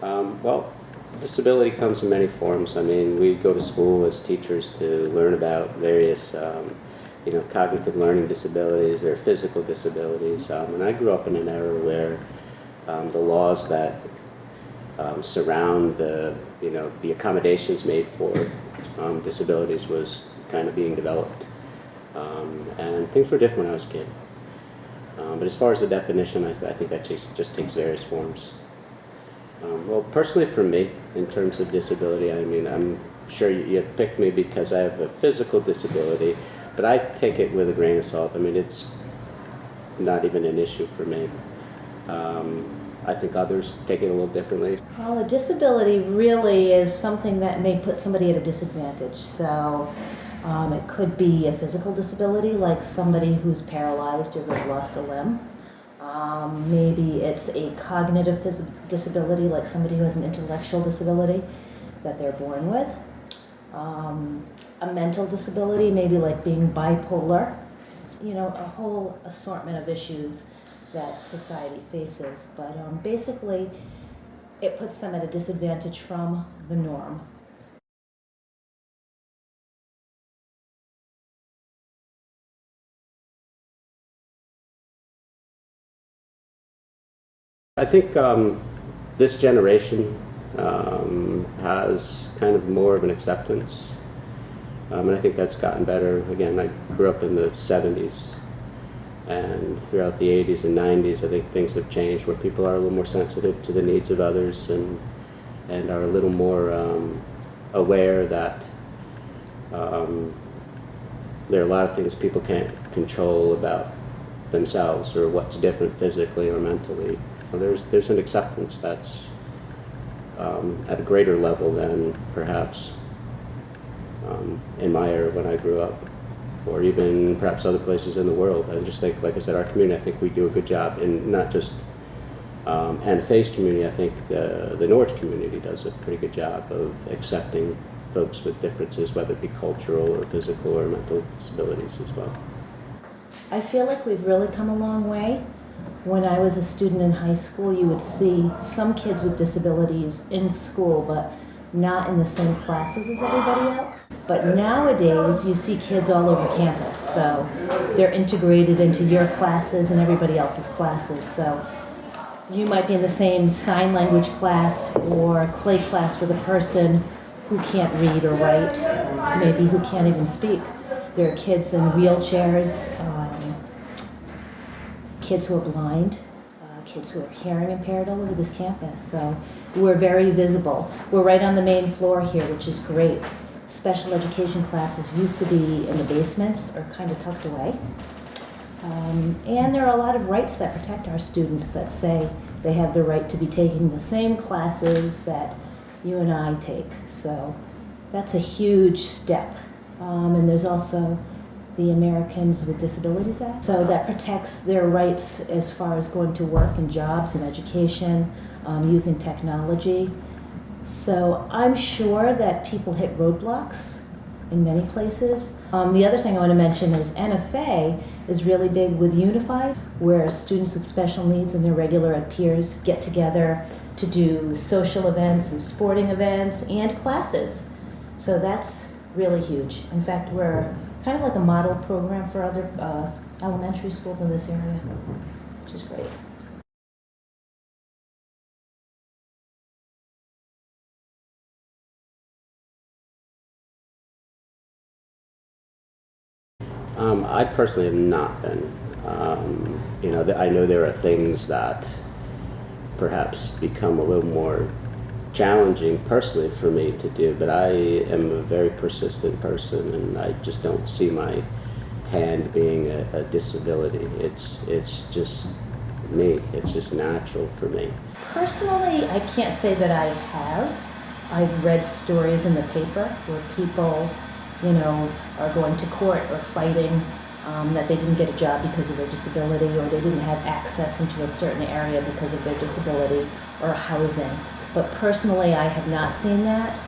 Well, disability comes in many forms. I mean, we go to school as teachers to learn about various, cognitive learning disabilities or physical disabilities. And I grew up in an era where the laws that surround the accommodations made for disabilities was kind of being developed. And things were different when I was a kid. But as far as the definition, I think that just takes various forms. Well, personally for me, in terms of disability, I mean, I'm sure you picked me because I have a physical disability, but I take it with a grain of salt. I mean, it's not even an issue for me. I think others take it a little differently. Well, a disability really is something that may put somebody at a disadvantage. So it could be a physical disability, like somebody who's paralyzed or who's lost a limb. Maybe it's a cognitive disability, like somebody who has an intellectual disability that they're born with. A mental disability, maybe like being bipolar. You know, a whole assortment of issues that society faces. But basically, it puts them at a disadvantage from the norm. I think this generation has kind of more of an acceptance, and I think that's gotten better. Again, I grew up in the 70s, and throughout the 80s and 90s, I think things have changed where people are a little more sensitive to the needs of others and are a little more aware that there are a lot of things people can't control about themselves or what's different physically or mentally. There's an acceptance that's at a greater level than perhaps in my era when I grew up, or even perhaps other places in the world. I just think, like I said, our community, I think we do a good job, and not just Anna-Faye's community. I think the Norwich community does a pretty good job of accepting folks with differences, whether it be cultural or physical or mental disabilities as well. I feel like we've really come a long way. When I was a student in high school, you would see some kids with disabilities in school, but not in the same classes as everybody else. But nowadays, you see kids all over campus, so they're integrated into your classes and everybody else's classes. So you might be in the same sign language class or clay class with a person who can't read or write, maybe who can't even speak. There are kids in wheelchairs, kids who are blind, kids who are hearing impaired all over this campus. So we're very visible. We're right on the main floor here, which is great. Special education classes used to be in the basements or kind of tucked away. And there are a lot of rights that protect our students that say they have the right to be taking the same classes that you and I take. So that's a huge step. And there's also the Americans with Disabilities Act. So that protects their rights as far as going to work and jobs and education, using technology. So I'm sure that people hit roadblocks in many places. The other thing I want to mention is Anna-Faye is really big with Unified, where students with special needs and their regular peers get together to do social events and sporting events and classes. So that's really huge. In fact, we're kind of like a model program for other elementary schools in this area, which is great. I personally have not been. I know there are things that perhaps become a little more challenging personally for me to do, but I am a very persistent person, and I just don't see my hand being a disability. It's just me. It's just natural for me. Personally, I can't say that I have. I've read stories in the paper where people, are going to court or fighting that they didn't get a job because of their disability, or they didn't have access into a certain area because of their disability, or housing. But personally, I have not seen that.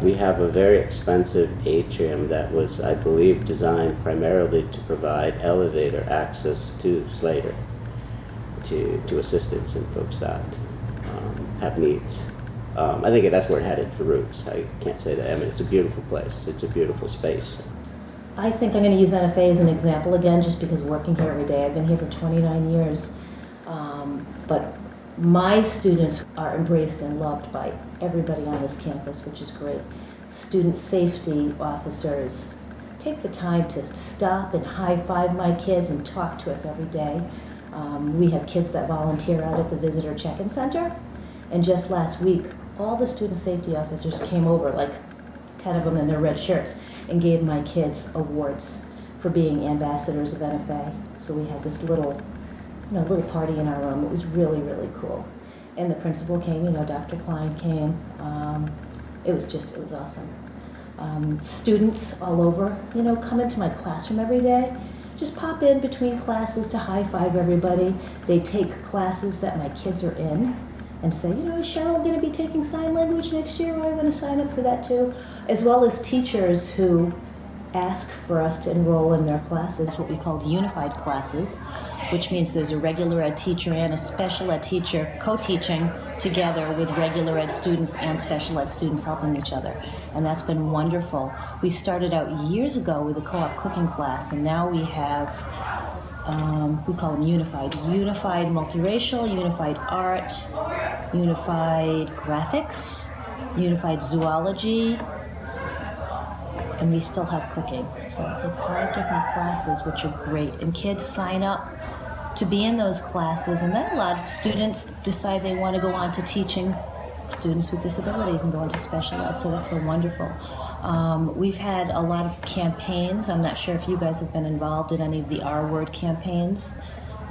We have a very expensive atrium that was, I believe, designed primarily to provide elevator access to Slater, to assistants and folks that have needs. I think that's where it headed for Roots. I can't say that. I mean, it's a beautiful place. It's a beautiful space. I think I'm going to use NFA as an example again, just because working here every day. I've been here for 29 years. But my students are embraced and loved by everybody on this campus, which is great. Student safety officers take the time to stop and high-five my kids and talk to us every day. We have kids that volunteer out at the visitor check-in center. And just last week, all the student safety officers came over, like 10 of them in their red shirts, and gave my kids awards for being ambassadors of NFA. So we had this little party in our room. It was really, really cool. And the principal came, Dr. Klein came. It was awesome. Students all over, come into my classroom every day. Just pop in between classes to high-five everybody. They take classes that my kids are in and say, is Cheryl going to be taking sign language next year? I want to sign up for that too. As well as teachers who ask for us to enroll in their classes, what we call unified classes, which means there's a regular ed teacher and a special ed teacher co-teaching together with regular ed students and special ed students helping each other. And that's been wonderful. We started out years ago with a co-op cooking class, and now we have, we call them unified multiracial, unified art, unified graphics, unified zoology, and we still have cooking. So it's like 5 different classes, which are great. And kids sign up to be in those classes, and then a lot of students decide they want to go on to teaching students with disabilities and go into special ed, so that's been wonderful. We've had a lot of campaigns. I'm not sure if you guys have been involved in any of the R-word campaigns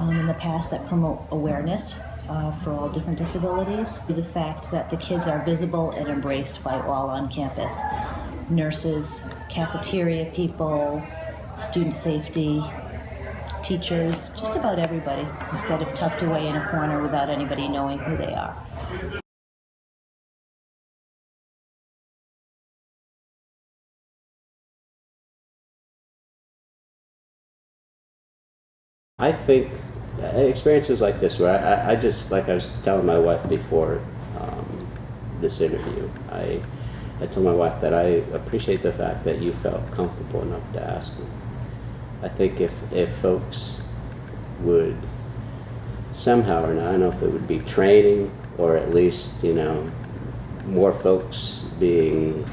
in the past that promote awareness for all different disabilities. The fact that the kids are visible and embraced by all on campus. Nurses, cafeteria people, student safety, teachers, just about everybody, instead of tucked away in a corner without anybody knowing who they are. I think experiences like this, where I just, like I was telling my wife before this interview, I told my wife that I appreciate the fact that you felt comfortable enough to ask me. I think if folks would somehow, or not, I don't know if it would be training, or at least, more folks being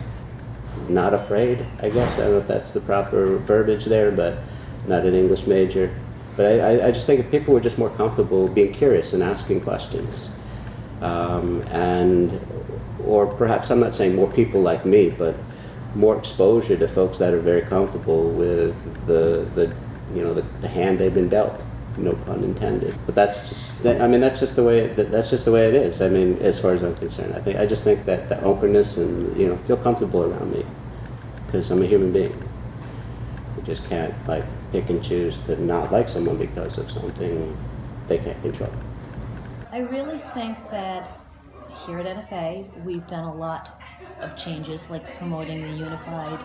not afraid, I guess. I don't know if that's the proper verbiage there, but not an English major. But I just think if people were just more comfortable being curious and asking questions, or perhaps, I'm not saying more people like me, but more exposure to folks that are very comfortable with the hand they've been dealt, no pun intended. But that's just the way it is. I mean, as far as I'm concerned, I just think that the openness and feel comfortable around me, because I'm a human being. You just can't pick and choose to not like someone because of something they can't control. I really think that here at NFA, we've done a lot of changes, like promoting the unified,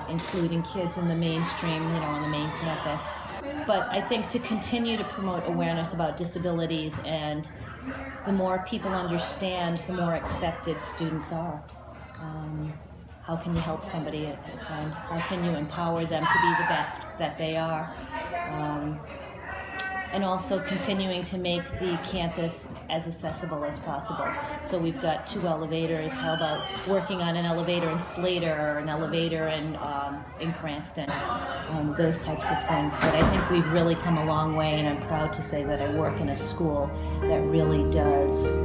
including kids in the mainstream, on the main campus. But I think to continue to promote awareness about disabilities, and the more people understand, the more accepted students are. How can you help somebody, a friend? How can you empower them to be the best that they are? And also continuing to make the campus as accessible as possible. So we've got 2 elevators. How about working on an elevator in Slater, or an elevator in Cranston? Those types of things. But I think we've really come a long way, and I'm proud to say that I work in a school that really does